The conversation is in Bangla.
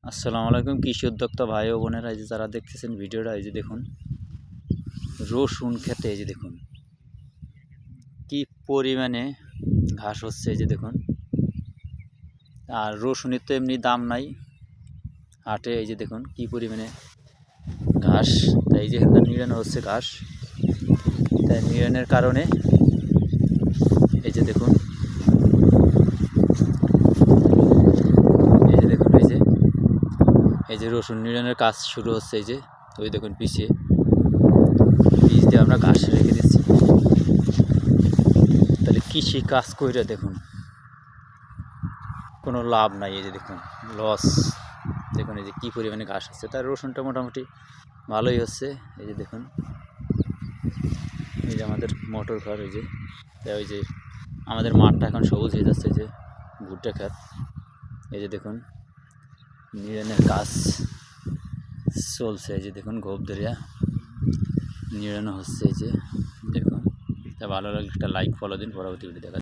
আসসালামু আলাইকুম কৃষি উদ্যোক্তা ভাই ও বোনেরা, এই যে যারা দেখতেছেন ভিডিওটা, এই যে দেখুন রসুন খেতে, এই যে দেখুন কি পরিমাণে ঘাস হচ্ছে, এই যে দেখুন। আর রসুনের তো এমনি দাম নাই হাটে, এই যে দেখুন কি পরিমাণে ঘাস। তাই এই যে এখানে নিড়ানো হচ্ছে ঘাস, তাই নিড়ানোর কারণে এই যে দেখুন, এই যে দেখুন, এই যে রসুন নিড়ানোর কাজ শুরু হচ্ছে। এই যে ওই দেখুন পিছিয়ে বীজ দিয়ে আমরা ঘাস রেখে দিচ্ছি। তাহলে কৃষি কাজ করে দেখুন কোনো লাভ নাই, এই যে দেখুন লস। দেখুন এই যে কী পরিমাণে ঘাস হচ্ছে, তার রসুনটা মোটামুটি ভালোই হচ্ছে। এই যে দেখুন, এই যে আমাদের মোটর ঘর, এই যে তাই ওই যে আমাদের মাঠটা এখন সবুজ হয়ে যাচ্ছে, যে ভুট্টা ক্ষেত। এই যে দেখুন নিড়ানোর কাজ চলছে, এই যে দেখুন গোপ ধরিয়া নিড়ানো হচ্ছে। এই যে দেখুন, তা ভালো লাগলে একটা লাইক ফলো দিন, পরবর্তী ভিডিও দেখা।